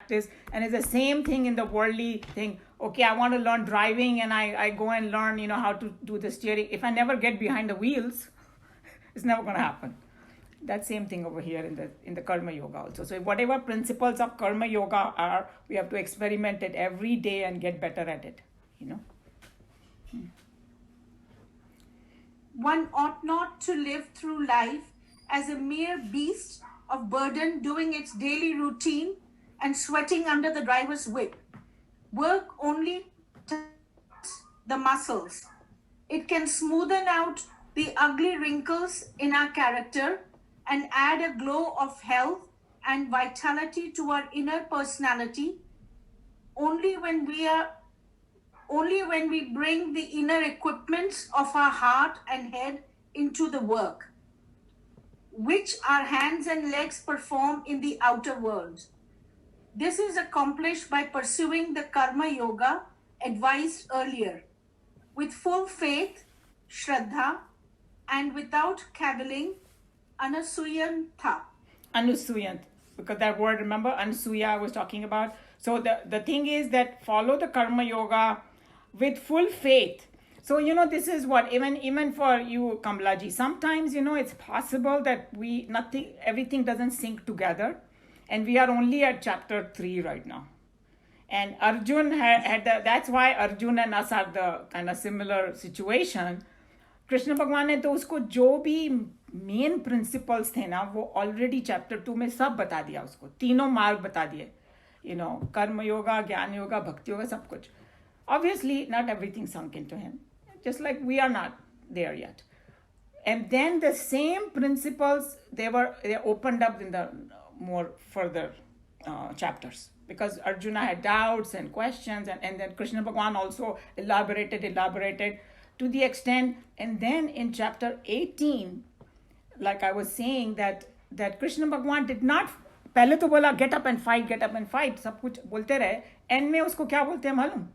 practice. And it's the same thing in the worldly thing. Okay, I want to learn driving, and I go and learn, how to do the steering. If I never get behind the wheels, it's never going to happen. That same thing over here in the karma yoga also. So whatever principles of karma yoga are, we have to experiment it every day and get better at it. One ought not to live through life as a mere beast of burden doing its daily routine and sweating under the driver's whip. Work only touches the muscles. It can smoothen out the ugly wrinkles in our character and add a glow of health and vitality to our inner personality only when we bring the inner equipments of our heart and head into the work, which our hands and legs perform in the outer world. This is accomplished by pursuing the karma yoga advised earlier, with full faith, shraddha, and without cavilling, anusuyanta. Anusuyant, because that word, remember, Anasuya I was talking about. So the thing is that follow the karma yoga with full faith. So, this is what, even for you, Kamlaji, sometimes, it's possible that everything doesn't sync together. And we are only at chapter 3 right now. And Arjun that's why Arjun and us are the kind of similar situation. Krishna भगवान ने तो उसको जो भी main principles थे ना, वो already chapter 2 में सब बता दिया उसको, तीनों मार्ग बता दिए, कर्म योगा, ज्ञान योगा, भक्ति योगा, सब कुछ. Obviously, not everything sunk into him, just like we are not there yet. And then the same principles, they opened up in the more further chapters, because Arjuna had doubts and questions, and then Krishna Bhagwan also elaborated to the extent. And then in chapter 18, like I was saying, that Krishna Bhagwan did not, पहले तो बोला get up and fight, सब कुछ बोलते रहे. And में उसको क्या बोलते हैं मालूम?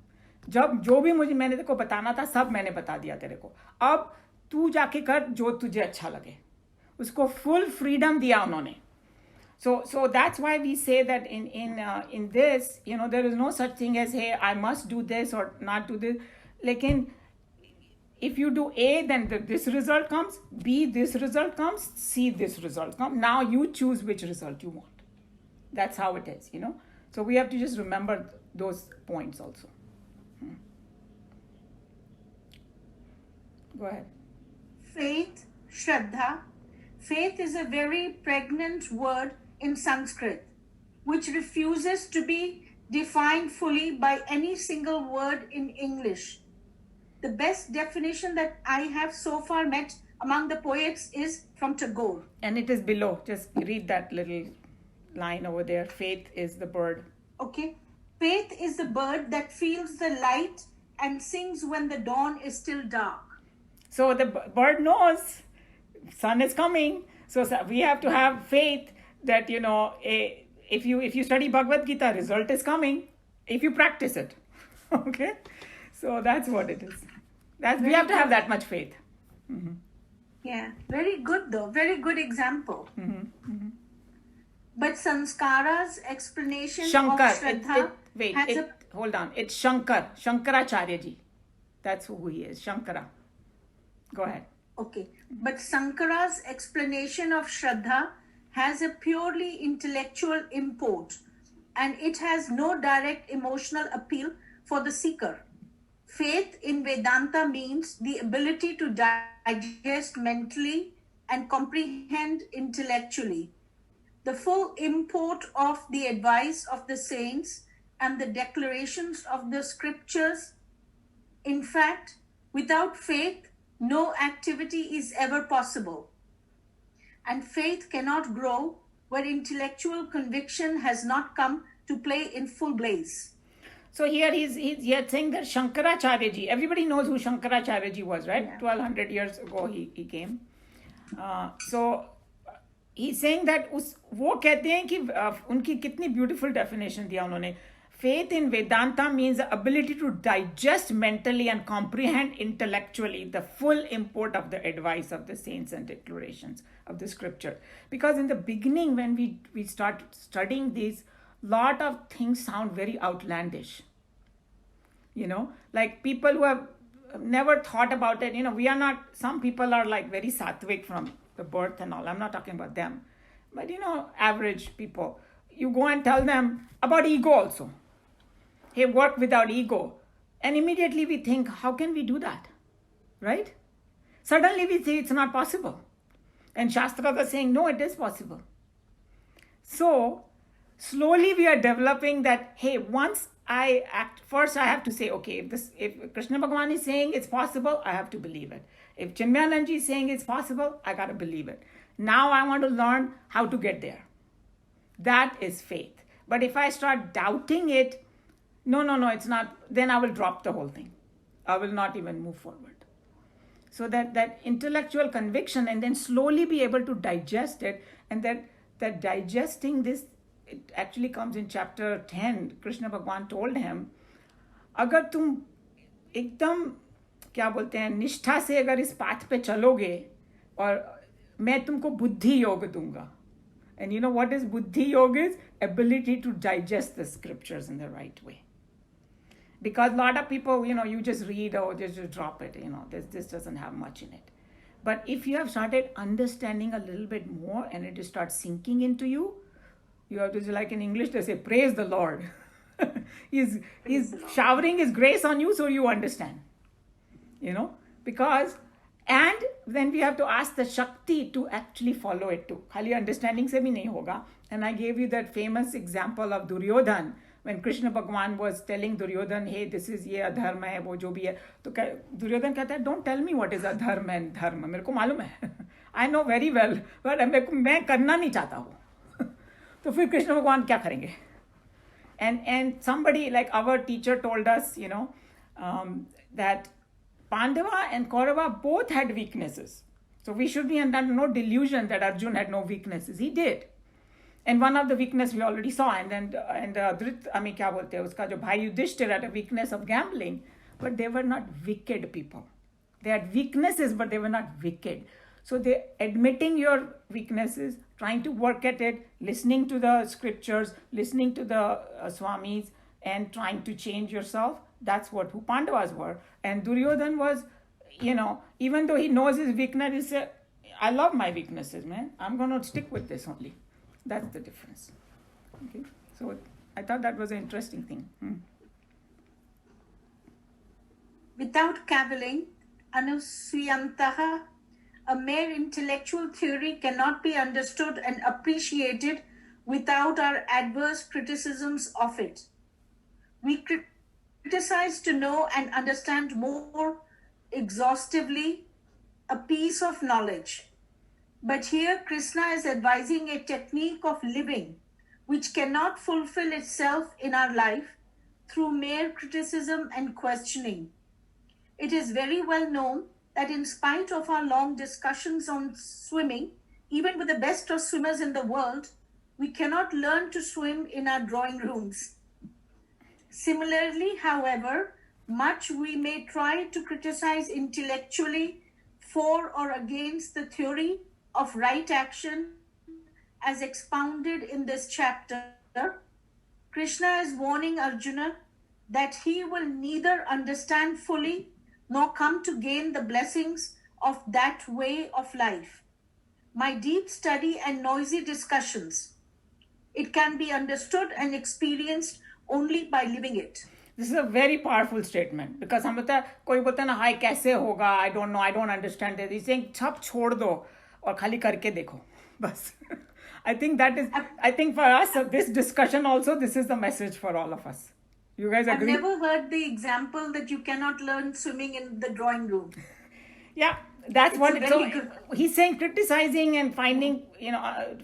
जब जो भी मैंने तेरे को बताना था सब मैंने बता दिया तेरे को, अब तू जाके कर जो तुझे अच्छा लगे. उसको full freedom दिया उन्होंने. So that's why we say that in this, there is no such thing as, hey, I must do this or not do this. Lekin if you do A, then this result comes, B, this result comes, C, this result comes. Now you choose which result you want. That's how it is, So we have to just remember those points also. Go ahead. Faith, shraddha. Faith is a very pregnant word in Sanskrit, which refuses to be defined fully by any single word in English. The best definition that I have so far met among the poets is from Tagore. And it is below. Just read that little line over there. Faith is the bird. Okay. Faith is the bird that feels the light and sings when the dawn is still dark. So the bird knows sun is coming. So we have to have faith that, if you study Bhagavad Gita, result is coming if you practice it. Okay? So that's what it is. We have to have that much faith. Mm-hmm. Yeah, very good though. Very good example. Mm-hmm. Mm-hmm. But Sanskara's explanation Shankar, of Shraddha hold on. It's Shankaracharya ji. That's who he is, Shankara. Go ahead. Okay. But Sankara's explanation of Shraddha has a purely intellectual import, and it has no direct emotional appeal for the seeker. Faith in Vedanta means the ability to digest mentally and comprehend intellectually the full import of the advice of the saints and the declarations of the scriptures. In fact, without faith, no activity is ever possible. And faith cannot grow where intellectual conviction has not come to play in full blaze. So here he's saying that Shankaracharya ji, everybody knows who Shankaracharya ji was, right? Yeah. 1200 years ago he came. So he's saying that वो कहते हैं कि उनकी कितनी beautiful definition दिया उन्होंने. Faith in Vedanta means the ability to digest mentally and comprehend intellectually the full import of the advice of the saints and declarations of the scripture. Because in the beginning, when we start studying these lot of things sound very outlandish. Like people who have never thought about it. We are not, some people are like very sattvic from the birth and all. I'm not talking about them. But average people, you go and tell them about ego also. Hey, work without ego. And immediately we think, how can we do that? Right? Suddenly we say it's not possible. And Shastras are saying, no, it is possible. So slowly we are developing that, hey, once I act, first I have to say, okay, if Krishna Bhagavan is saying it's possible, I have to believe it. If Chinmayananji is saying it's possible, I got to believe it. Now I want to learn how to get there. That is faith. But if I start doubting it, no, it's not, then I will drop the whole thing. I will not even move forward. So that intellectual conviction, and then slowly be able to digest it, and that digesting this, it actually comes in chapter 10. Krishna Bhagwan told him, अगर तुम एकदम क्या बोलते हैं निष्ठा से अगर इस पाथ पे चलोगे, और मैं तुमको बुद्धि योग दूंगा. And you know what is buddhi yoga is? Ability to digest the scriptures in the right way. Because a lot of people, you just read or just drop it, this doesn't have much in it. But if you have started understanding a little bit more and it starts sinking into you, you have to, like in English, they say, praise the Lord. He's showering his grace on you so you understand. Because, and then we have to ask the Shakti to actually follow it too. Khali understanding se bhi nahi hoga. And I gave you that famous example of Duryodhan. When Krishna Bhagwan was telling Duryodhan, hey, this is ye adharma hai, wo jo bhi hai. तो Duryodhan कहता है, don't tell me what is adharma and dharma. मेरे को मालूम है. I know very well. But मैं करना नहीं चाहता हूँ. तो फिर कृष्ण भगवान क्या करेंगे? And somebody like our teacher told us, that Pandava and Kaurava both had weaknesses. So we should be under no delusion that Arjun had no weaknesses. He did. And one of the weakness we already saw. And क्या बोलते हैं उसका जो भाई Yudhishthir had a weakness of gambling, but they were not wicked people. They had weaknesses, but they were not wicked. So they admitting your weaknesses, trying to work at it, listening to the scriptures, listening to the Swamis, and trying to change yourself. That's what who Pandavas were. And Duryodhan was, even though he knows his weakness, he said, I love my weaknesses, man. I'm going to stick with this only. That's the difference. Okay. So I thought that was an interesting thing. Without cavilling, Anusuyantaha, a mere intellectual theory cannot be understood and appreciated without our adverse criticisms of it. We criticize to know and understand more exhaustively a piece of knowledge. But here Krishna is advising a technique of living which cannot fulfill itself in our life through mere criticism and questioning. It is very well known that in spite of our long discussions on swimming, even with the best of swimmers in the world, we cannot learn to swim in our drawing rooms. Similarly, however, much we may try to criticize intellectually for or against the theory of right action as expounded in this chapter, Krishna is warning Arjuna that he will neither understand fully nor come to gain the blessings of that way of life. My deep study and noisy discussions, it can be understood and experienced only by living it. This is a very powerful statement because हम बोलते हैं कोई बोलता है ना हाय कैसे होगा I don't know I don't understand it. He's saying सब छोड़ दो और खाली करके देखो बस. I think for us this discussion also this is the message for all of us. You guys agree? I've never heard the example that you cannot learn swimming in the drawing room. Yeah, that's what it's so he's saying criticizing and finding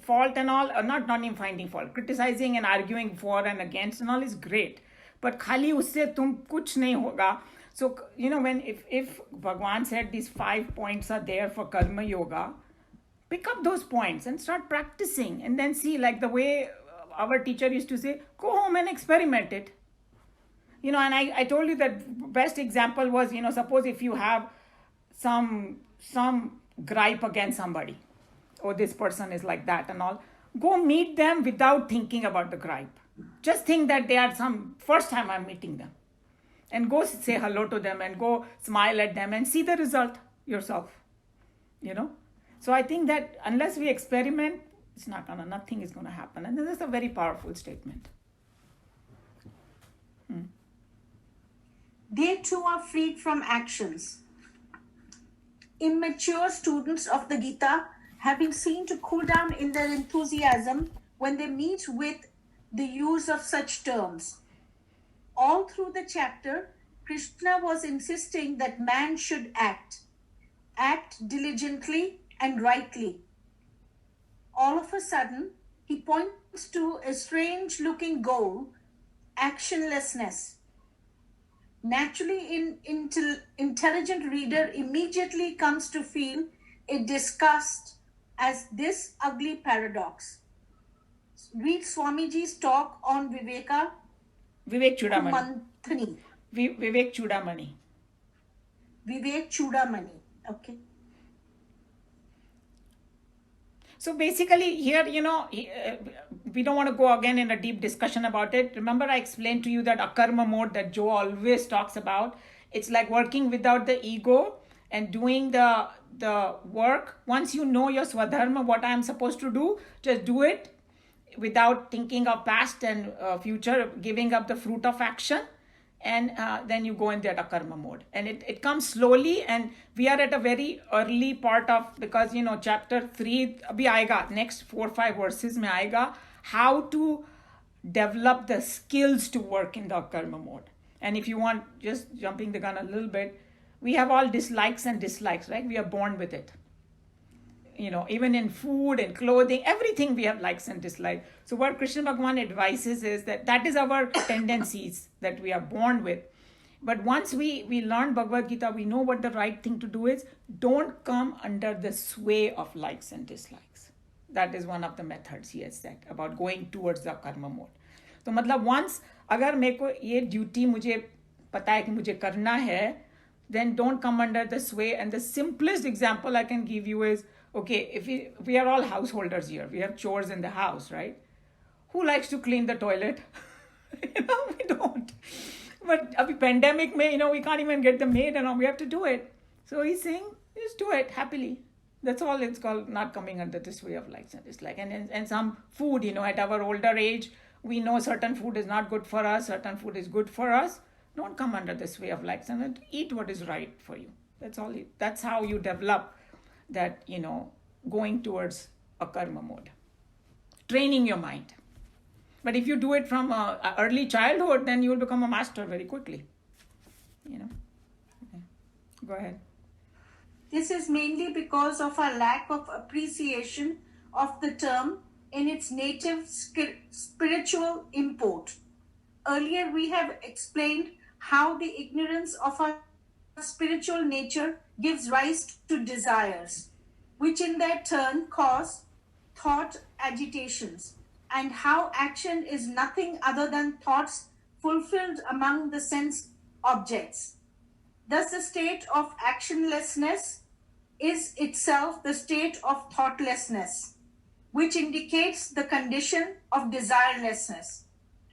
fault and all, or not even finding fault, criticizing and arguing for and against and all is great, but khali usse tum kuch nahi hoga. So when if Bhagwan said these 5 points are there for karma yoga, pick up those points and start practicing and then see, like the way our teacher used to say, go home and experiment it. And I told you that best example was, suppose if you have some gripe against somebody, oh, this person is like that and all, go meet them without thinking about the gripe. Just think that they are some first time I'm meeting them. And go say hello to them and go smile at them and see the result yourself. So I think that unless we experiment, nothing is gonna happen. And this is a very powerful statement. They too are freed from actions. Immature students of the Gita have been seen to cool down in their enthusiasm when they meet with the use of such terms. All through the chapter, Krishna was insisting that man should act diligently and rightly. All of a sudden, he points to a strange looking goal, actionlessness. Naturally, intelligent reader immediately comes to feel a disgust as this ugly paradox. Read Swamiji's talk on Vivek Chudamani. Manthani. Vivek Chudamani. Vivek Chudamani. Okay. So basically here, we don't want to go again in a deep discussion about it. Remember I explained to you that akarma mode that Joe always talks about. It's like working without the ego and doing the work. Once you know your swadharma, what I'm supposed to do, just do it without thinking of past and future, giving up the fruit of action. And then you go in that akarma mode, and it comes slowly, and we are at a very early part of, because chapter 3 abhi aayega, next 4-5 verses mein aayega, how to develop the skills to work in the akarma mode. And if you want, just jumping the gun a little bit, we have all dislikes and dislikes, right? We are born with it. Even in food and clothing, everything we have likes and dislikes. So what Krishna Bhagavan advises is that is our tendencies that we are born with. But once we learn Bhagavad Gita, we know what the right thing to do is. Don't come under the sway of likes and dislikes. That is one of the methods he has said about going towards the karma mode. So मतलब once अगर मेरे को ये duty मुझे पता है कि मुझे करना है, then don't come under the sway. And the simplest example I can give you is, okay, if we are all householders here, we have chores in the house, right? Who likes to clean the toilet? We don't. But abhi pandemic mein, we can't even get the maid and all, we have to do it. So he's saying, just do it happily. That's all it's called, not coming under this way of likes and dislikes. And some food, at our older age, we know certain food is not good for us, certain food is good for us. Don't come under this way of likes and eat what is right for you. That's how you develop that, going towards a karma mode, training your mind. But if you do it from early childhood, then you will become a master very quickly. Okay. Go ahead. This is mainly because of our lack of appreciation of the term in its native spiritual import. Earlier, we have explained how the ignorance of our spiritual nature gives rise to desires, which in their turn cause thought agitations, and how action is nothing other than thoughts fulfilled among the sense objects. Thus, the state of actionlessness is itself the state of thoughtlessness, which indicates the condition of desirelessness.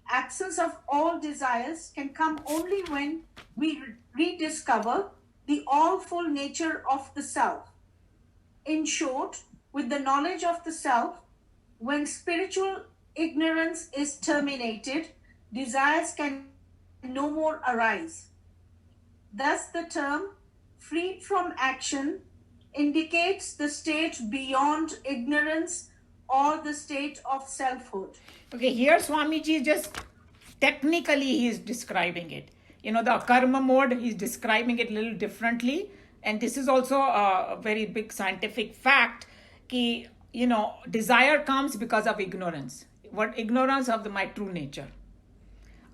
Absence of all desires can come only when we rediscover the all-full nature of the self. In short, with the knowledge of the self, when spiritual ignorance is terminated, desires can no more arise. Thus, the term freed from action indicates the state beyond ignorance or the state of selfhood. Okay, here Swamiji just technically he is describing it. The karma mode, he's describing it a little differently. And this is also a very big scientific fact कि, desire comes because of ignorance. What ignorance of my true nature.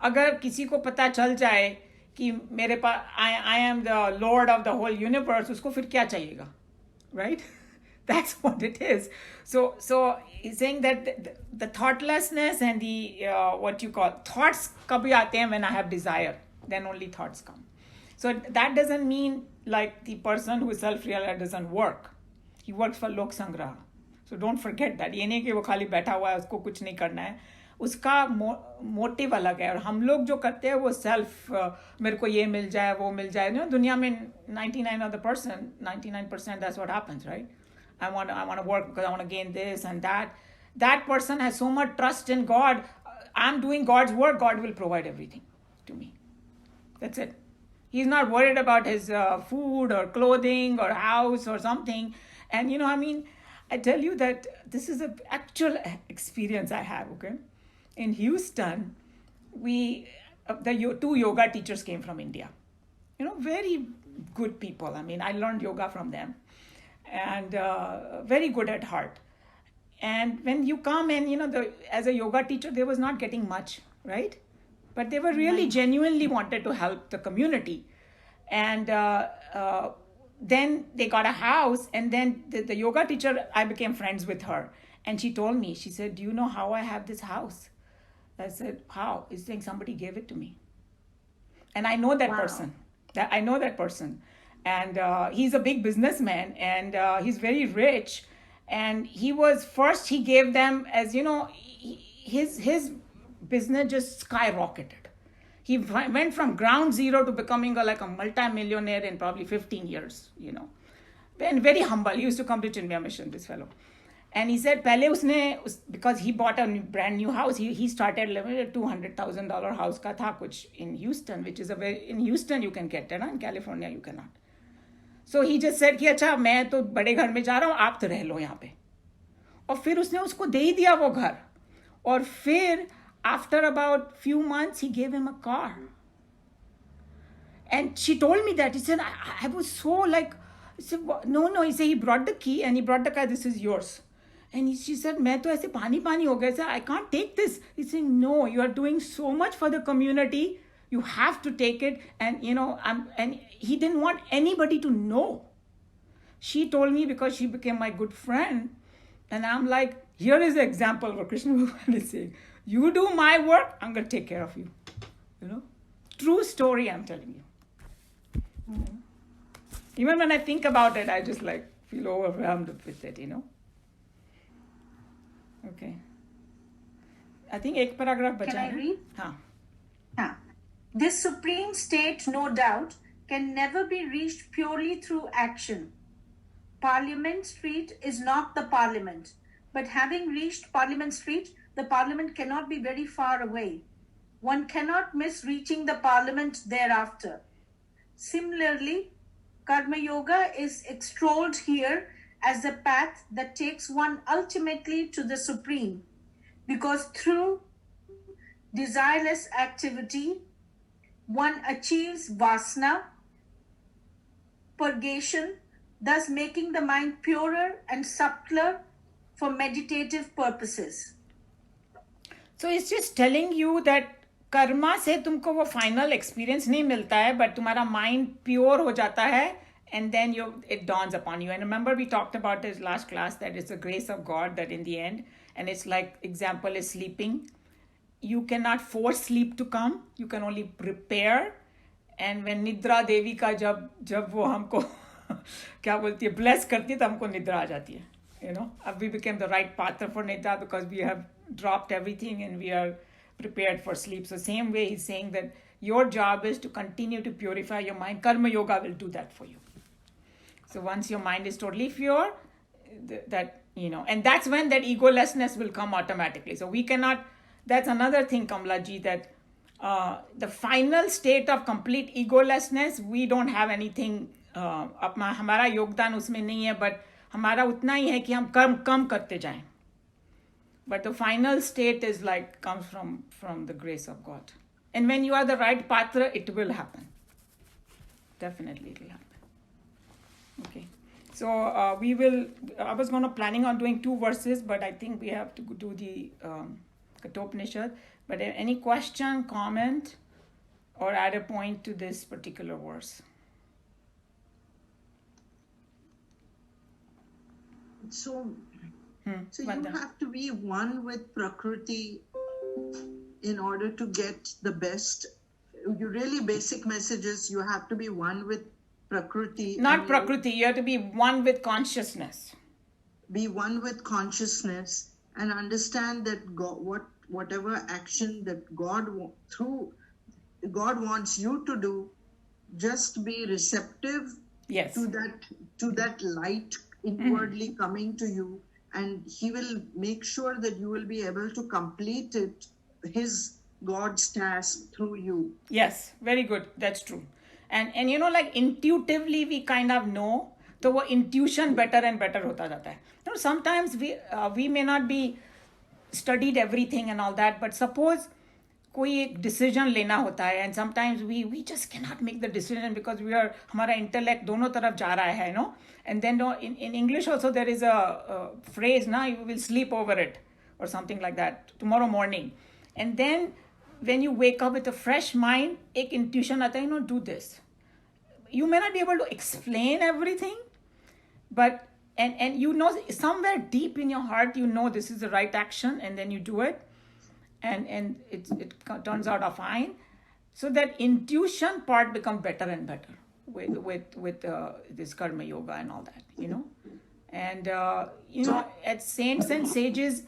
अगर किसी को पता चल जाए कि मेरे पास I am the Lord of the whole universe, उसको फिर क्या चाहिएगा? Right? That's what it is. So he's saying that the thoughtlessness and the thoughts kabhi aate hain when I have desire, then only thoughts come. So that doesn't mean like the person who is self-realized doesn't work. He works for Lok Sangraha. So don't forget that. ये नहीं कि वो खाली बैठा हुआ है, उसको कुछ नहीं करना है. उसका मोटिव अलग है. और हम लोग जो करते हैं वो सेल्फ, मेरे को ये मिल जाए वो मिल जाए. दुनिया में 99% that's what happens, right? I want to work because I want to gain this and that. That person has so much trust in God. I'm doing God's work. God will provide everything to me. That's it. He's not worried about his food or clothing or house or something. And I tell you that this is an actual experience I have. Okay, in Houston, the two yoga teachers came from India. Very good people. I learned yoga from them, and very good at heart. And when you come and as a yoga teacher, they was not getting much, right? But they were really genuinely wanted to help the community. And then they got a house, and then the yoga teacher, I became friends with her. And she told me, she said, do you know how I have this house? I said, how? She's saying somebody gave it to me. And I know that person. I know that person. And he's a big businessman, and he's very rich. And he gave them, as his business just skyrocketed. He went from ground zero to becoming like a multi-millionaire in probably 15 years, And very humble. He used to come to Chinmaya Mission, this fellow. And he said, because he bought a brand new house, he started living in a $200,000 house ka tha kuch in Houston, which is in Houston you can get it, in California you cannot. So he just said कि अच्छा मैं तो बड़े घर में जा रहा हूँ, आप तो रह लो यहाँ पे. और फिर उसने उसको दे ही दिया वो घर. और फिर after about few months he gave him a car. And she told me that. He said, I was so like, he said, no. He said, he brought the key and he brought the car, this is yours. And she said, मैं तो ऐसे पानी हो गया. I can't take this. He's saying, no, you are doing so much for the community. You have to take it. And, and he didn't want anybody to know. She told me because she became my good friend. And I'm like, here is the example of what Krishna Bhagavan is saying. You do my work, I'm going to take care of you. True story, I'm telling you. Even when I think about it, I just feel overwhelmed with it, Okay. I think एक paragraph बचा है. Can I read? हाँ. This supreme state, no doubt, can never be reached purely through action. Parliament Street is not the Parliament, but having reached Parliament Street, the Parliament cannot be very far away. One cannot miss reaching the Parliament thereafter. Similarly, Karma Yoga is extolled here as a path that takes one ultimately to the Supreme, because through desireless activity, one achieves vasana, purgation, thus making the mind purer and subtler for meditative purposes. So it's just telling you that Karma से तुमको वो final experience नहीं मिलता है, but तुम्हारा mind pure हो जाता है, and then it dawns upon you. And remember, we talked about this last class, that it's the grace of God that in the end, and it's like, example is sleeping. You cannot force sleep to come. You can only prepare. And when Nidra Devi का जब वो हमको क्या बोलती है, bless करती है, तो हमको निद्रा आ जाती है. We became the right partner for Nidra because we have dropped everything and we are prepared for sleep. So same way he's saying that your job is to continue to purify your mind. Karma Yoga will do that for you. So once your mind is totally pure, and that's when that egolessness will come automatically. So we cannot, that's another thing, Kamla ji, that the final state of complete egolessness, we don't have anything, हमारा योगदान उसमें नहीं है, but हमारा उतना ही है कि हम कम करते जाएं. But the final state is comes from the grace of God. And when you are the right patra, it will happen. Definitely it will happen. Okay. So I was planning on doing 2 verses, but I think we have to do the Kathopanishad. But any question, comment, or add a point to this particular verse? So you have to be one with Prakriti in order to get the best. Your really basic message is you have to be one with Prakriti. Not Prakriti, you have to be one with consciousness. Be one with consciousness and understand that God, what whatever action that through God wants you to do, just be receptive Yes. to that light inwardly coming to you, and He will make sure that you will be able to complete it, God's task through you. Yes, very good. That's true. And you know, like intuitively we kind of know, तो वो intuition better and better होता जाता है. You know, sometimes we may not be studied everything and all that, but suppose कोई एक decision लेना होता है, and sometimes we just cannot make the decision because हमारा intellect दोनों तरफ जा रहा है, you know. And then in English also there is a phrase, ना, you will sleep over it or something like that tomorrow morning. And then when you wake up with a fresh mind, एक intuition आता है, you know, do this. You may not be able to explain everything, but and you know somewhere deep in your heart you know this is the right action, and then you do it, and it turns out fine. So that intuition part becomes better and better with this karma yoga and all that, you know. And you know, at saints and sages,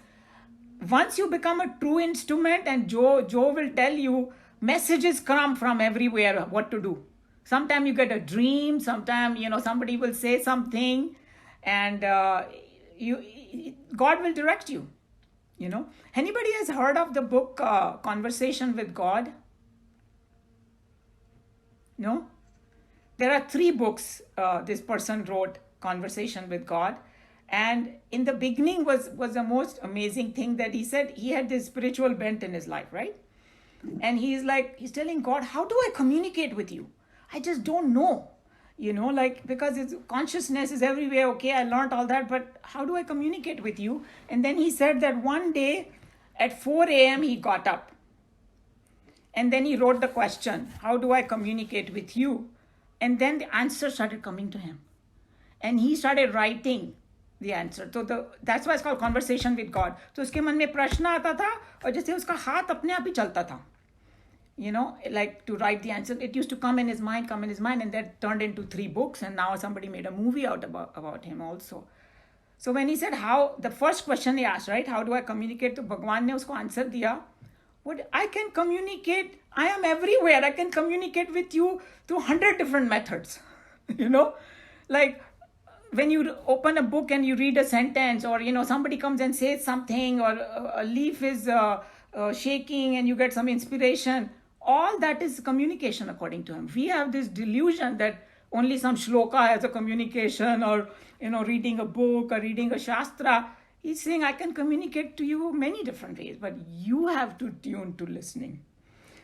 once you become a true instrument, and Joe will tell you messages come from everywhere what to do. Sometimes you get a dream, sometimes, you know, somebody will say something, and God will direct you, you know. Anybody has heard of the book Conversation with God? No? There are 3 books this person wrote, Conversation with God. And in the beginning was the most amazing thing that he said he had this spiritual bent in his life, right? And he's telling God, how do I communicate with you? I just don't know, you know, like, because it's consciousness is everywhere. Okay, I learned all that, but how do I communicate with you? And then he said that one day at 4 a.m. he got up, and then he wrote the question, how do I communicate with you? And then the answer started coming to him, and he started writing the answer. So that's why it's called Conversation with God. तो उसके मन में प्रश्न आता था, और जैसे उसका हाथ अपने आप ही चलता था, you know, like to write the answer. It used to come in his mind, and that turned into 3 books, and now somebody made a movie out about him also. So when he said how, the first question he asked, right, how do I communicate, तो भगवान ने उसको answer दिया, what I can communicate, I am everywhere. I can communicate with you through 100 different methods. You know, like when you open a book and you read a sentence, or, you know, somebody comes and says something, or a leaf is shaking and you get some inspiration, all that is communication according to him. We have this delusion that only some shloka has a communication, or, you know, reading a book or reading a shastra. He's saying I can communicate to you many different ways, but you have to tune to listening.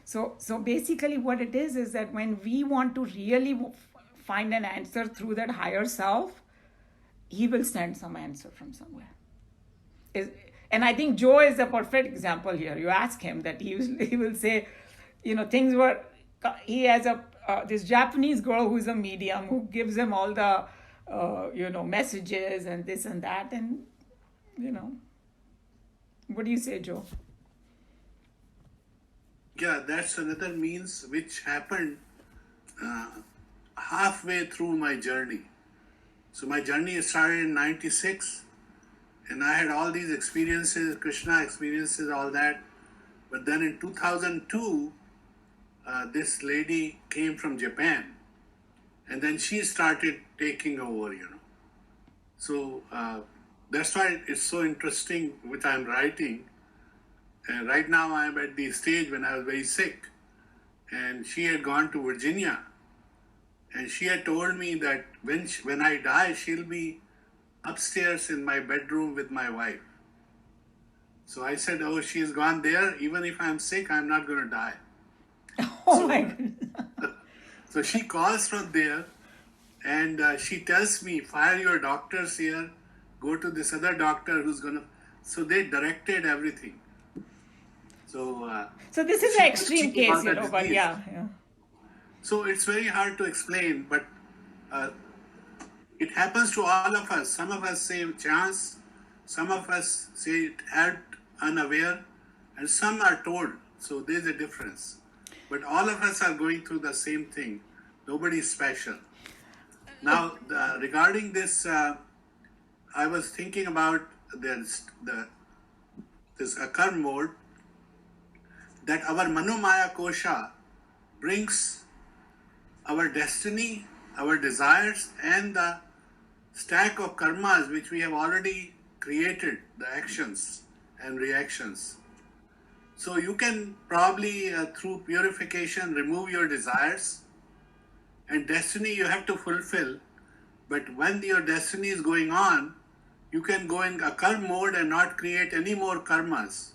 So basically what it is that when we want to really find an answer through that higher self, he will send some answer from somewhere. And I think Joe is a perfect example here. You ask him that he will say, you know, things were, he has this Japanese girl who is a medium who gives him all the, you know, messages and this and that. And, you know, what do you say, Joe? Yeah, that's another means which happened halfway through my journey. So my journey started in 96, and I had all these experiences, Krishna experiences, all that. But then in 2002, this lady came from Japan, and then she started taking over, you know. So that's why it's so interesting, which I'm writing. And right now I'm at the stage when I was very sick, and she had gone to Virginia, and she had told me that when I die, she'll be upstairs in my bedroom with my wife. So I said, oh, she's gone there. Even if I'm sick, I'm not going to die. Oh, my goodness. So she calls from there, and she tells me, fire your doctors here, go to this other doctor who's going to... So they directed everything. So this is an extreme case, you know, but yeah. So it's very hard to explain, but it happens to all of us. Some of us say chance, some of us say it helped unaware, and some are told. So there's a difference. But all of us are going through the same thing. Nobody is special. Now, regarding this, I was thinking about this karma mode, that our Manomaya Kosha brings our destiny, our desires, and the stack of karmas which we have already created, the actions and reactions. So you can probably, through purification, remove your desires, and destiny you have to fulfill. But when your destiny is going on, you can go in akarma mode and not create any more karmas.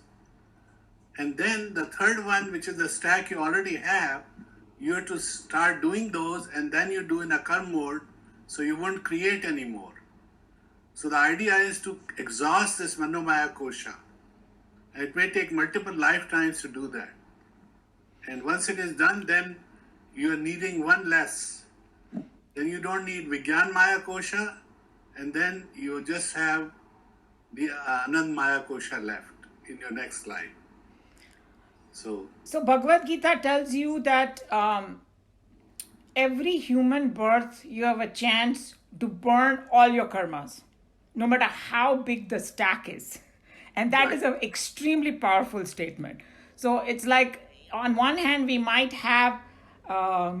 And then the third one, which is the stack you already have, you have to start doing those, and then you do in akarma mode, so you won't create any more. So the idea is to exhaust this Manomaya Kosha. It may take multiple lifetimes to do that. And once it is done, then you are needing one less. Then you don't need Vijnan Maya Kosha, and then you just have the Anand Maya Kosha left in your next life. So Bhagavad Gita tells you that every human birth, you have a chance to burn all your karmas, no matter how big the stack is. And that is an extremely powerful statement. So it's like, on one hand, we might have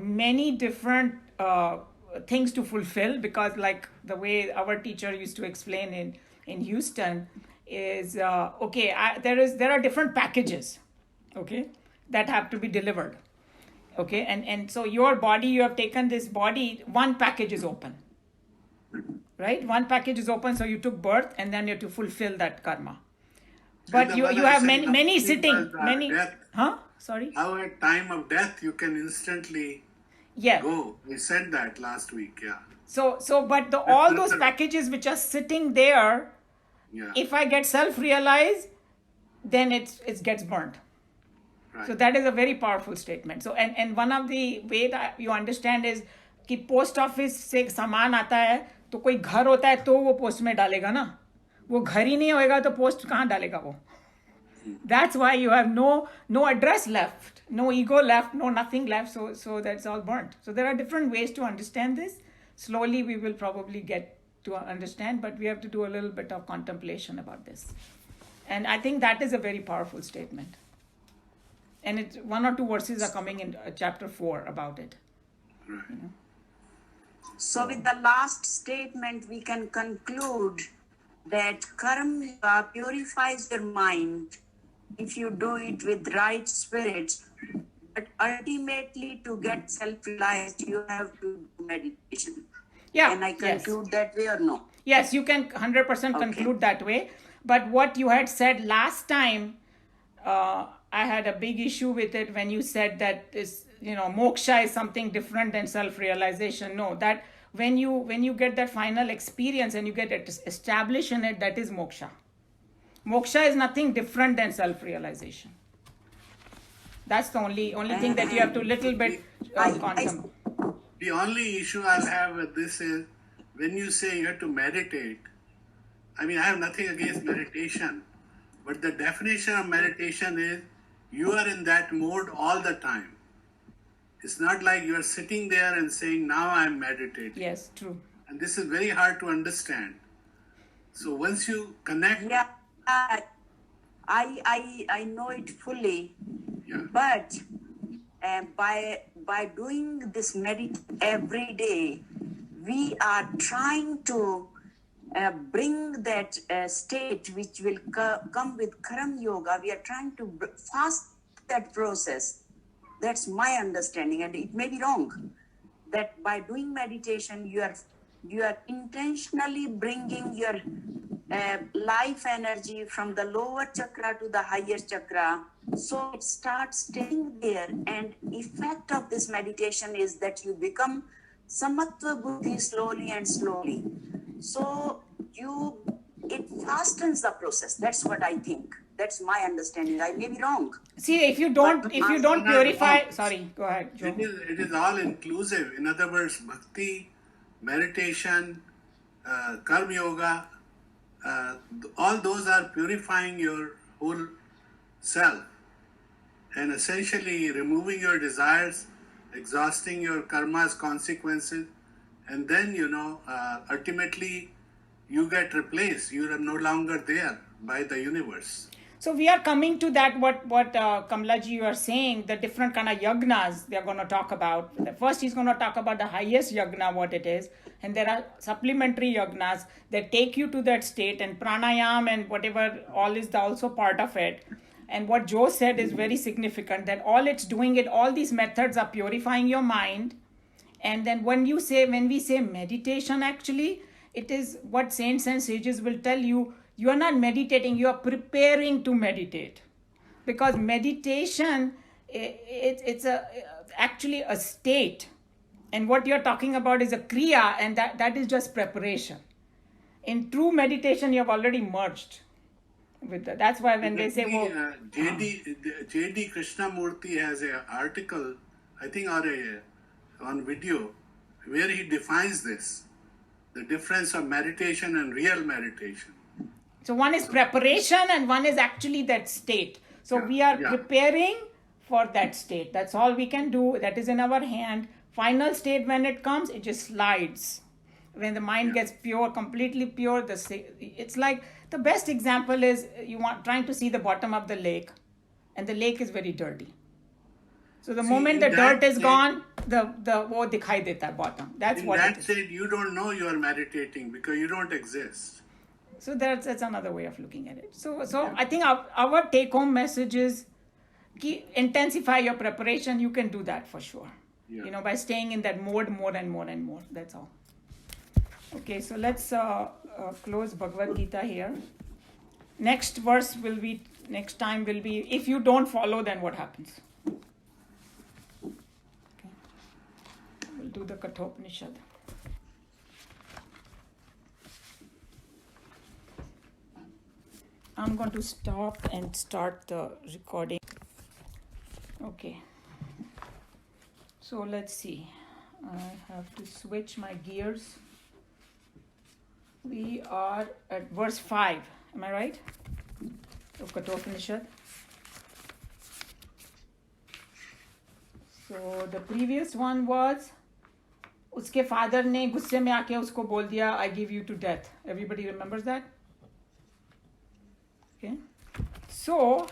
many different things to fulfill, because like the way our teacher used to explain in Houston is, there are different packages, okay, that have to be delivered. Okay, and so your body, you have taken this body, one package is open. Right? One package is open, so you took birth, and then you have to fulfill that karma. But you have many sitting, many... Death, Sorry? how at time of death you can instantly go. We said that last week, But all those packages which are sitting there, if I get self-realized, then it gets burnt. Right. So that is a very powerful statement. So and one of the way that you understand is कि post office से सामान आता है तो कोई घर होता है तो वो पोस्ट में डालेगा ना, वो घर ही नहीं होएगा तो पोस्ट कहाँ डालेगा वो. That's why you have no address left, no ego left, no nothing left, so that's all burnt. So there are different ways to understand this. Slowly we will probably get to understand, but we have to do a little bit of contemplation about this. And I think that is a very powerful statement. And it's 1 or 2 verses are coming in chapter 4 about it. You know? So with the last statement, we can conclude that karma yoga purifies your mind if you do it with right spirit. But ultimately, to get self-realized, you have to do meditation. Yeah. Can I conclude that way or no? Yes, you can 100% conclude that way. But what you had said last time, I had a big issue with it when you said that this, moksha is something different than self-realization. No, that when you get that final experience and you get it established in it, that is moksha. Moksha is nothing different than self-realization. That's the only thing that you have to little bit contemplate. The only issue I'll have with this is when you say you have to meditate. I mean, I have nothing against meditation, but the definition of meditation is you are in that mode all the time. It's not like you are sitting there and saying, now I'm meditating. Yes, true. And this is very hard to understand. So once you connect... Yeah, I know it fully. Yeah. But by doing this meditation every day, we are trying to bring that state which will come with Karma Yoga. We are trying to fast that process. That's my understanding, and it may be wrong. That by doing meditation, you are intentionally bringing your life energy from the lower chakra to the higher chakra, so it starts staying there. And effect of this meditation is that you become samatva buddhi slowly and slowly. So it fastens the process. That's what I think. That's my understanding. I may be wrong. See, if you don't purify, sorry, go ahead, Joe. It is all inclusive. In other words, bhakti, meditation, karma yoga, all those are purifying your whole self and essentially removing your desires, exhausting your karma's consequences, and then ultimately you get replaced. You are no longer there by the universe. So we are coming to that, what Kamlaji you are saying, the different kind of yagnas they are going to talk about. First he's going to talk about the highest yagna, what it is. And there are supplementary yagnas that take you to that state, and pranayam and whatever all is also part of it. And what Joe said is very significant, that all it's doing it, all these methods are purifying your mind. And then when we say meditation, actually, it is what saints and sages will tell you, you are not meditating, you are preparing to meditate. Because meditation, it's actually a state. And what you're talking about is a kriya, and that is just preparation. In true meditation, you have already merged with that. That's why when they say, J.D. Krishnamurti has an article, I think, on video, where he defines this, the difference of meditation and real meditation. So one is preparation and one is actually that state. So we are preparing for that state. That's all we can do. That is in our hand. Final state, when it comes, it just slides. When the mind gets pure, completely pure, it's like, the best example is trying to see the bottom of the lake, and the lake is very dirty. So the moment the dirt is gone, the wo dikhai deta bottom. That's what it is. In that state, you don't know you are meditating because you don't exist. So that's another way of looking at it. So I think our take-home message is intensify your preparation. You can do that for sure. Yeah. By staying in that mode more and more and more. That's all. Okay, so let's close Bhagavad Gita here. Next time will be, if you don't follow, then what happens? Okay. We'll do the Katha Upanishad. I'm going to stop and start the recording. Okay. So let's see. I have to switch my gears. We are at verse 5. Am I right? Of Katha Upanishad. So the previous one was, उसके father ने गुस्से में आके उसको बोल दिया, I give you to death. Everybody remembers that? Okay. So,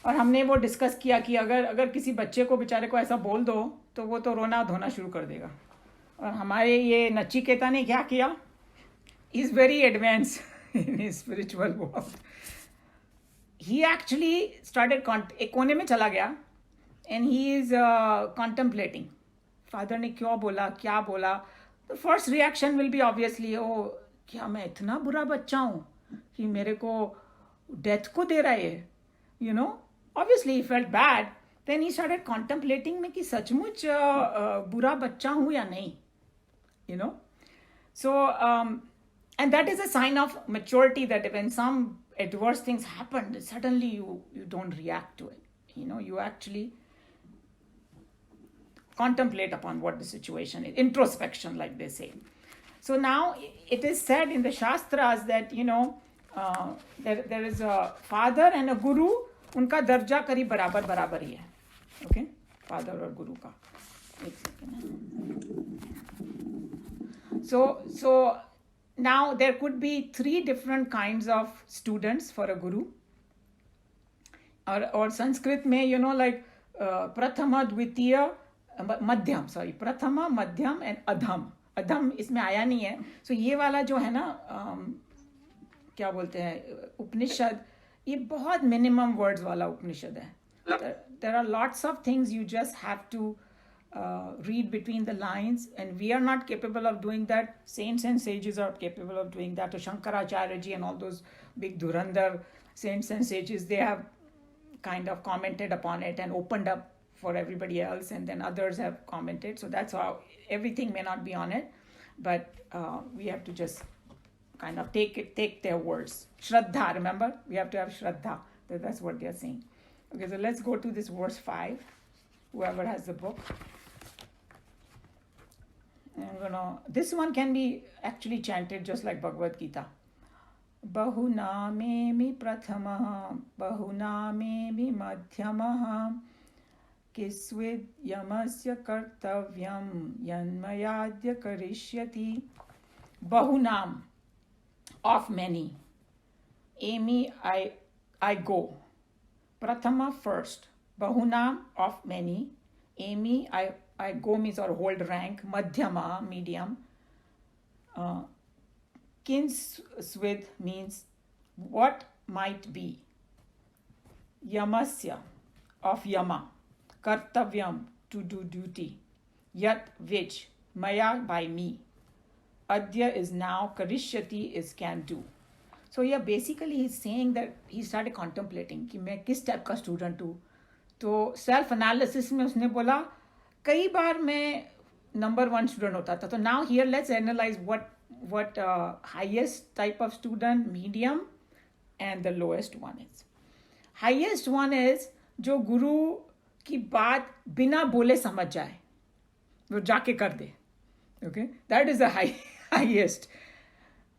और हमने वो डिस्कस किया कि अगर किसी बच्चे को बेचारे को ऐसा बोल दो तो वो तो रोना धोना शुरू कर देगा. और हमारे ये नचिकेता ने क्या किया? He is very advanced in his spiritual world. He actually started एक कोने में चला गया, and he is contemplating. Father ने क्यों बोला, क्या बोला? The first reaction will be obviously, oh, क्या मैं इतना बुरा बच्चा हूँ कि मेरे को death को दे रहा है? Obviously he felt bad. Then he started contemplating में कि सचमुच बुरा बच्चा हूँ या नहीं? So and that is a sign of maturity, that when some adverse things happen, suddenly you don't react to it. You actually contemplate upon what the situation is. Introspection, like they say. So now it is said in the Shastras that, there is a father and a guru, उनका दर्जा करीब बराबर ही है. Okay? Father और guru का. एक second. So now there could be 3 different kinds of students for a guru. Or Sanskrit में, like prathama, dvitiya, madhyam, prathama, madhyam and adham. Adham इसमें आया नहीं है. So ये वाला जो है ना, क्या बोलते हैं, उपनिषद, ये बहुत minimum words वाला उपनिषद है. There are lots of things you just have to read between the lines, and we are not capable of doing that. Saints and sages are capable of doing that. So Shankaracharya ji and all those big Dhurandhar saints and sages, they have kind of commented upon it and opened up for everybody else, and then others have commented. So that's how everything may not be on it, but we have to just kind of take their words. Shraddha, remember? We have to have Shraddha. That's what they're saying. Okay, so let's go to this verse 5. Whoever has the book. This one can be actually chanted just like Bhagavad Gita. Bahunamemi prathamaha, bahunamemi madhyamaha, kisvid yamasya kartavyam, yanmayadya karishyati. Bahunam, of many. Emi, I go. Prathama first. Bahunam of many. Amy, I go means or hold rank. Madhyama, medium. Kinswith means what might be. Yamasya, of Yama. Kartavyam, to do duty. Yat, which. Maya, by me. Adya is now. Karishyati is can do. So yeah, basically he's saying that he started contemplating कि मैं किस type का student हूँ. तो self analysis में उसने बोला कई बार मैं नंबर 1 स्टूडेंट होता था. तो now here let's analyse what highest type of student, medium, and the lowest one is. Highest one is जो गुरु की बात बिना बोले समझ जाए, वो जाके कर दे. Okay, that is the highest.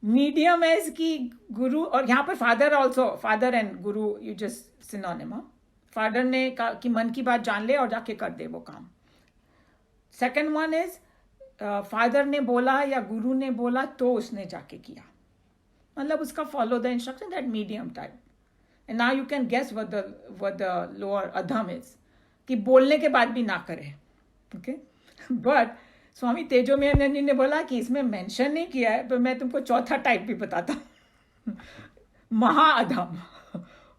Medium is कि गुरु, और यहाँ पर father also, father and Guru you just synonym. Father ने कहा कि मन की बात जान ले और जाके कर दे वो काम. सेकेंड वन इज फादर ने बोला या गुरु ने बोला तो उसने जाके किया, मतलब उसका follow the instruction, that medium type. And now you can guess what the lower अधम इज, कि बोलने के बाद भी ना करे. ओके, बट स्वामी तेजोमयानंद जी ने बोला कि इसमें मेंशन नहीं किया है, तो मैं तुमको चौथा टाइप भी बताता हूँ. महाअधम.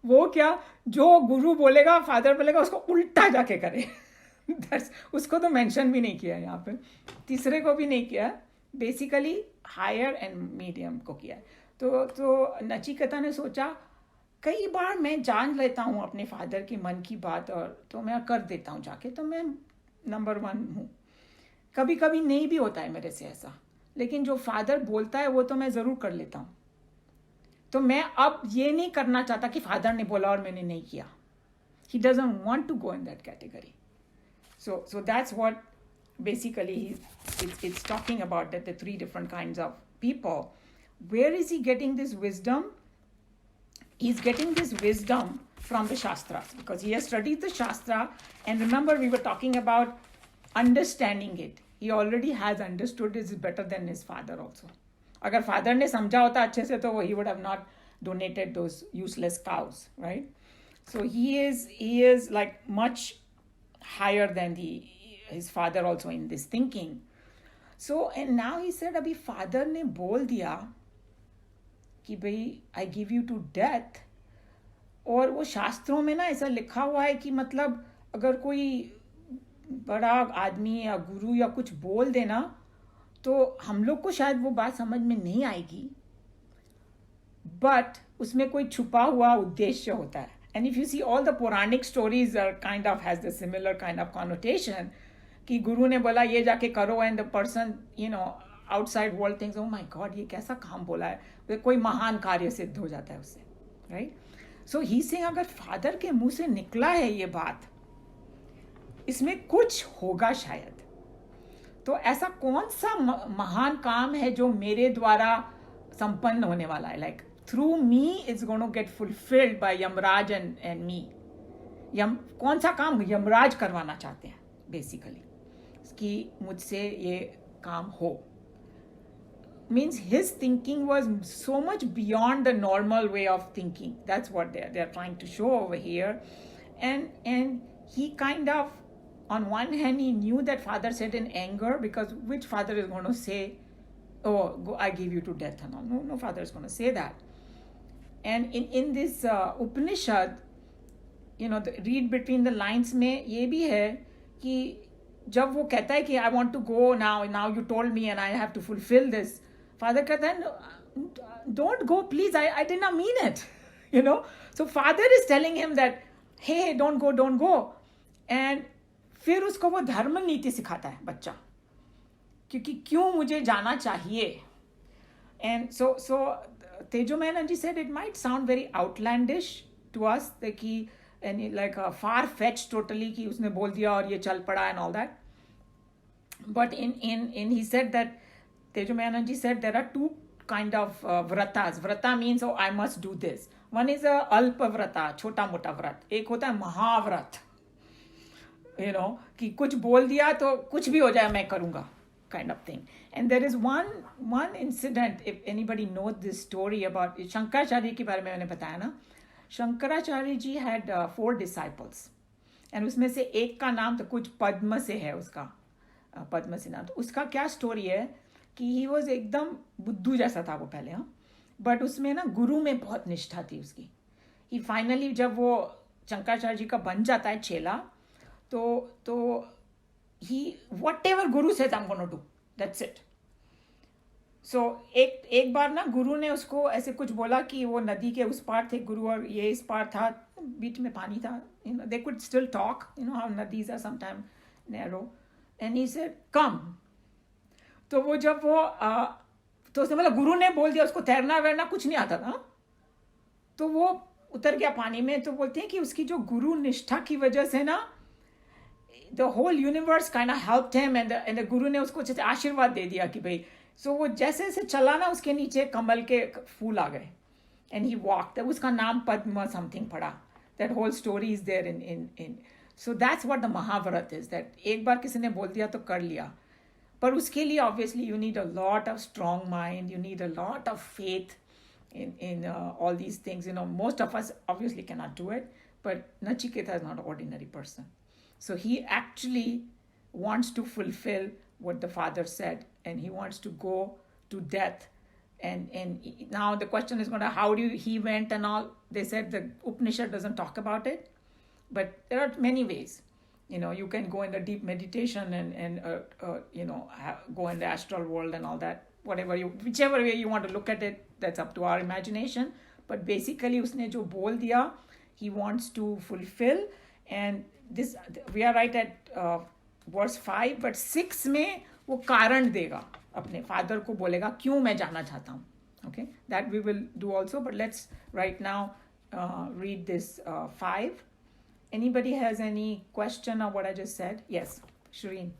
वो क्या, जो गुरु बोलेगा, फादर बोलेगा, उसको उल्टा जाके करे. उसको तो मेंशन भी नहीं किया यहाँ पे, तीसरे को भी नहीं किया. बेसिकली हायर एंड मीडियम को किया. तो नचिकेता ने सोचा कई बार मैं जान लेता हूँ अपने फादर की मन की बात, और तो मैं कर देता हूँ जाके, तो मैं नंबर 1 हूँ. कभी कभी नहीं भी होता है मेरे से ऐसा, लेकिन जो फादर बोलता है वो तो मैं ज़रूर कर लेता हूँ. तो मैं अब ये नहीं करना चाहता कि फादर ने बोला और मैंने नहीं किया. He doesn't want to go in that category. So that's what basically it's talking about, that the 3 different kinds of people. Where is he getting this wisdom? He's getting this wisdom from the Shastras, because he has studied the Shastra. And remember, we were talking about understanding it. He already has understood it better than his father also. अगर father ने समझा होता अच्छे से तो he would have not donated those useless cows, right? So he is like much higher than his father also in this thinking. So and now he said अभी father ने बोल दिया कि भाई I give you to death, और वो शास्त्रों में ना ऐसा लिखा हुआ है कि मतलब अगर कोई बड़ा आदमी या गुरु या कुछ बोल देना तो हम लोग को शायद वो बात समझ में नहीं आएगी, बट उसमें कोई छुपा हुआ उद्देश्य होता है. And if you see all the पौराणिक stories are kind of has the similar kind of connotation कि गुरु ने बोला ये जाके करो, and the person outside world thinks, oh my god ये कैसा काम बोला है, कोई महान कार्य सिद्ध हो जाता है उससे, राइट? सो ही से अगर फादर के मुंह से निकला है ये बात, इसमें कुछ होगा शायद. तो ऐसा कौन सा महान काम है जो मेरे द्वारा संपन्न होने वाला है, like through me is going to get fulfilled by Yamraj and me. कौन सा काम यमराज करवाना चाहते हैं बेसिकली, कि मुझसे ये काम हो. Means his thinking was so much beyond the normal way of thinking. That's what they're trying to show over here. And he kind of, on one hand, he knew that father said in anger, because which father is going to say, oh, I give you to death and all. No father is going to say that. And in this Upanishad, read between the lines में ये भी है कि जब वो कहता है कि I want to go now you told me and I have to fulfill this, father कहता है don't go please, I did not mean it, so father is telling him that hey don't go. And फिर उसको वो धर्म नीति सिखाता है बच्चा, क्योंकि क्यों मुझे जाना चाहिए. And so Tejomayanand ji said it might sound very outlandish to us, कि and like a far-fetched totally कि उसने बोल दिया और ये चल पड़ा and all that. But in he said that Tejomayanand ji said there are 2 kind of vratas. Vrata means I must do this. One is a alpa vrata, छोटा मोटा व्रत. एक होता है महाव्रत, कि कुछ बोल दिया तो कुछ भी हो जाए मैं करूँगा kind of thing. And there is one incident, if anybody knows this story about Shankaracharya के बारे में मैंने बताया ना, Shankaracharya ji had 4 disciples, and उसमें से एक का नाम तो कुछ पद्म से है, उसका पद्म से नाम. तो उसका क्या स्टोरी है कि ही वॉज एकदम बुद्धू जैसा था वो पहले, हाँ, बट उसमें ना गुरु में बहुत निष्ठा थी उसकी. ही फाइनली जब वो शंकराचार्य जी का बन जाता है चेला, तो ही whatever guru says I'm going to do, that's it. सो एक बार ना गुरु ने उसको ऐसे कुछ बोला कि वो नदी के उस पार थे गुरु और ये इस पार था, बीच में पानी था, they could still talk, how नदीज are sometime narrow, and he said come. तो वो जब वो तो उसने मतलब गुरु ने बोल दिया, उसको तैरना वैरना कुछ नहीं आता था, तो वो उतर गया पानी में. तो बोलते हैं कि उसकी जो गुरु निष्ठा की वजह से ना the whole universe kind of helped him, and the गुरु ने उसको आशीर्वाद दे दिया कि भाई. सो वो जैसे जैसे चला ना, उसके नीचे कमल के फूल आ गए, एंड ही वॉक. उसका नाम पद्म समथिंग पड़ा. That whole story is there in so that's what the महाव्रत इज, दैट एक बार किसी ने बोल दिया तो कर लिया. पर उसके लिए obviously you need a lot of strong mind, you need a lot of faith in all these things. Most of us obviously cannot do it, but Nachiketa is not an ordinary person. So he actually wants to fulfill what the father said, and he wants to go to death. And now the question is going to, how he went and all. They said the Upanishad doesn't talk about it, but there are many ways. You can go in the deep meditation and go in the astral world and all that. Whichever way you want to look at it, that's up to our imagination. But basically उसने जो बोल दिया, he wants to fulfill. And this, we are right at verse 5, but 6 में वो कारण देगा, अपने father को बोलेगा क्यों मैं जाना चाहता हूँ. Okay, that we will do also, but let's right now read this 5. Anybody has any question on what I just said? Yes, Shireen.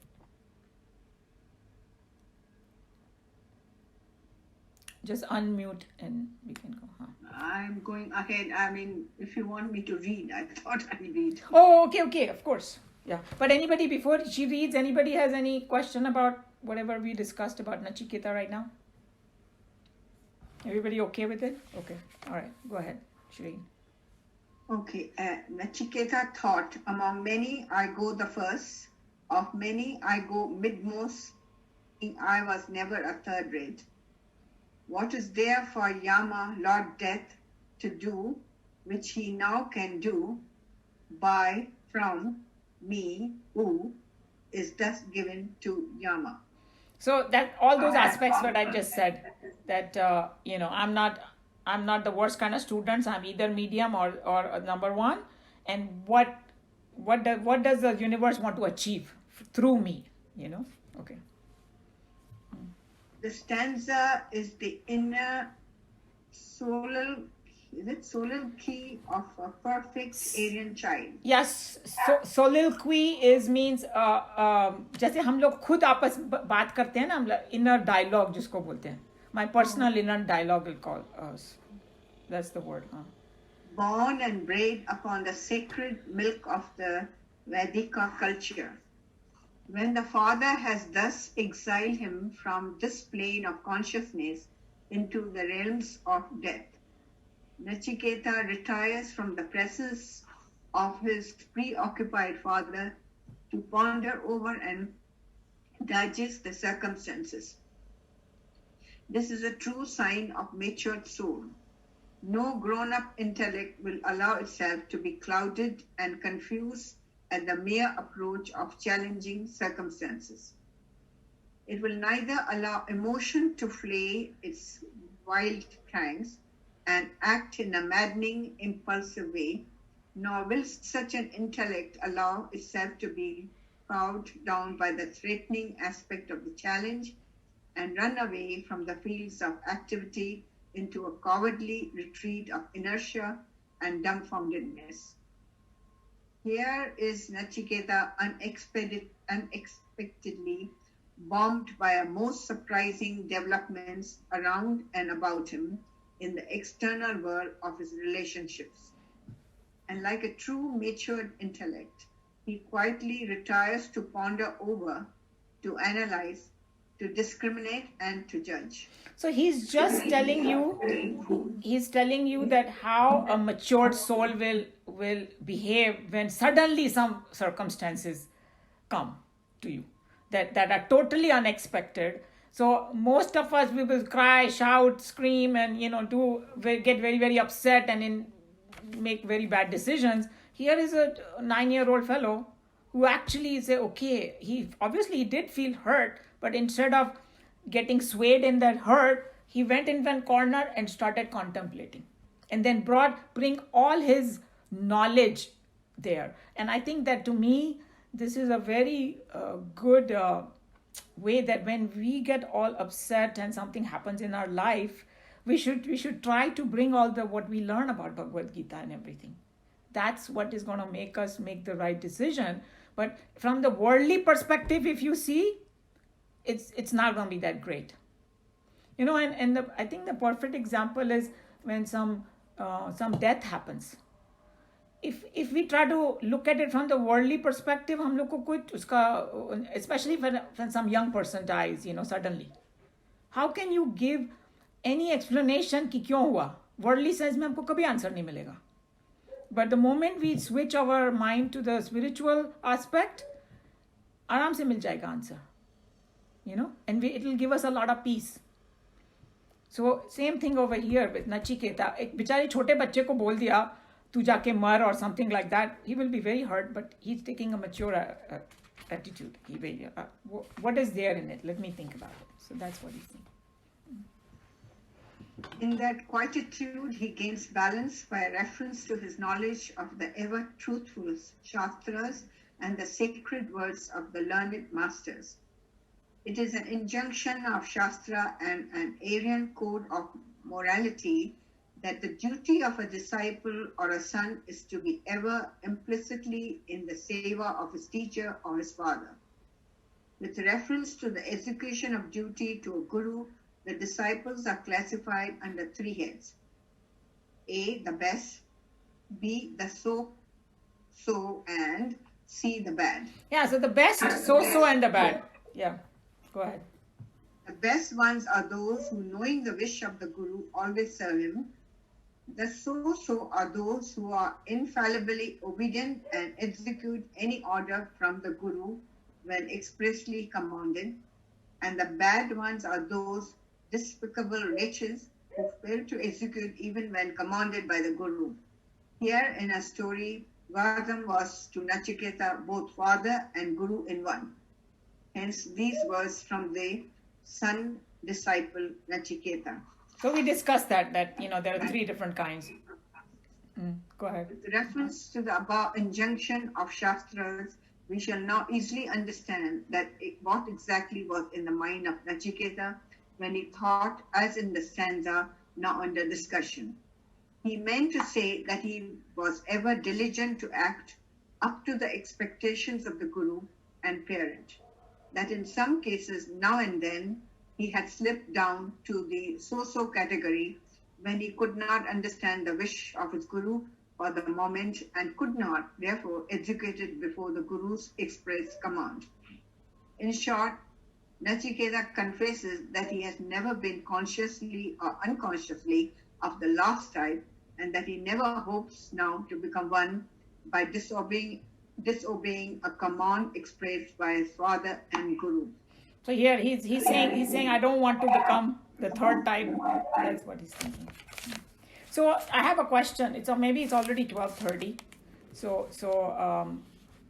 Just unmute and we can go. Huh? I'm going ahead. I mean, if you want me to read, I thought I'd read. Oh, okay, of course. Yeah. But anybody, before she reads, anybody has any question about whatever we discussed about Nachiketa right now? Everybody okay with it? Okay. All right. Go ahead, Shireen. Okay. Nachiketa thought, among many I go the first, of many I go midmost, I was never a third rate. What is there for Yama, Lord Death, to do, which he now can do, by, from, me, who, is thus given to Yama. So that all those aspects what I just said, that I'm not the worst kind of students. I'm either medium or number one. And what does the universe want to achieve through me? Okay. The stanza is the inner soliloquy of a perfect Aryan child. Yes, soliloquy means जैसे हम लोग खुद आपस बात करते हैं ना, inner dialogue जिसको बोलते हैं. My personal inner dialogue will call us. That's the word. Born and bred upon the sacred milk of the Vedika culture. When the Father has thus exiled him from this plane of consciousness into the realms of death, Nachiketa retires from the presence of his preoccupied father to ponder over and digest the circumstances. This is a true sign of matured soul. No grown-up intellect will allow itself to be clouded and confused at the mere approach of challenging circumstances. It will neither allow emotion to flay its wild cranks and act in a maddening, impulsive way, nor will such an intellect allow itself to be bowed down by the threatening aspect of the challenge and run away from the fields of activity into a cowardly retreat of inertia and dumbfoundedness. Here is Nachiketa unexpectedly bombed by a most surprising developments around and about him in the external world of his relationships. And like a true matured intellect, he quietly retires to ponder over, to analyze, to discriminate and to judge. So he's just telling you, that how a matured soul will behave when suddenly some circumstances come to you that are totally unexpected. So most of us, we will cry, shout, scream, and get very, very upset and make very bad decisions. Here is a 9-year-old fellow who actually say, okay, he obviously did feel hurt, but instead of getting swayed in that hurt, he went in one corner and started contemplating, and then bring all his knowledge there. And I think that, to me, this is a very good way that when we get all upset and something happens in our life, we should try to bring all what we learn about Bhagavad Gita and everything. That's what is going to make us make the right decision. But from the worldly perspective, if you see, it's not going to be that great. I think the perfect example is when some death happens. If we try to look at it from the worldly perspective, हम लोग को कुछ उसका, especially when some young person dies, suddenly, how can you give any explanation कि क्यों हुआ? Worldly sense में हमको कभी answer नहीं मिलेगा. But the moment we switch our mind to the spiritual aspect, आराम से मिल जाएगा answer, and it will give us a lot of peace. So same thing over here with Nachiketa. एक बेचारे छोटे बच्चे को बोल दिया तू जाके मर or something like that, he will be very hurt, but he's taking a mature attitude. What is there in it? Let me think about it. So that's what he's saying. In that quietude, he gains balance by reference to his knowledge of the ever-truthful Shastras and the sacred words of the learned masters. It is an injunction of Shastra and an Aryan code of morality that the duty of a disciple or a son is to be ever implicitly in the seva of his teacher or his father. With reference to the execution of duty to a guru, the disciples are classified under 3 heads. A, the best; B, the so, and C, the bad. Yeah, so the best, so, and the bad. Yeah, go ahead. The best ones are those who, knowing the wish of the guru, always serve him. The so are those who are infallibly obedient and execute any order from the guru when expressly commanded. And the bad ones are those despicable wretches who fail to execute even when commanded by the guru. Here in a story, Gautam was to Nachiketa both father and guru in one. Hence these words from the son disciple Nachiketa. So we discussed that there are 3 different kinds. Go ahead. With reference to the above injunction of Shastras, we shall now easily understand what exactly was in the mind of Nachiketa when he thought, as in the stanza now under discussion. He meant to say that he was ever diligent to act up to the expectations of the guru and parent. That in some cases, now and then, he had slipped down to the so category when he could not understand the wish of his guru for the moment and could not, therefore, execute it before the guru's express command. In short, Nachiketa confesses that he has never been consciously or unconsciously of the last type, and that he never hopes now to become one by disobeying a command expressed by his father and guru. So here he's saying I don't want to become the 3rd type. That's what he's thinking. So I have a question. Maybe it's already 12:30. So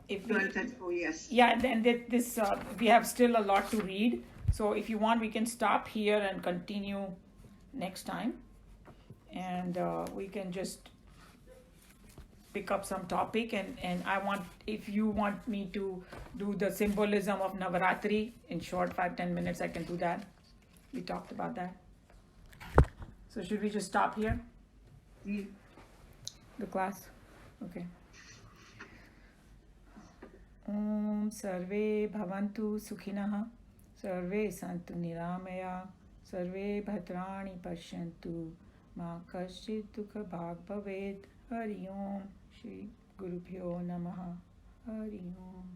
if we, 12:34, yes. Yeah, then this we have still a lot to read. So if you want, we can stop here and continue next time, and we can just pick up some topic, and if you want me to do the symbolism of Navaratri in short 5-10 minutes, I can do that. We talked about that. So should we just stop here? The class? Okay. Om Sarve Bhavantu Sukhinah, Sarve Santu Niramaya, Sarve Bhadrani Pashyantu, Ma Kaschit Dukha Bhag Bhaved. Hari Om. Shri Guru Pyo Namaha. Hari Om.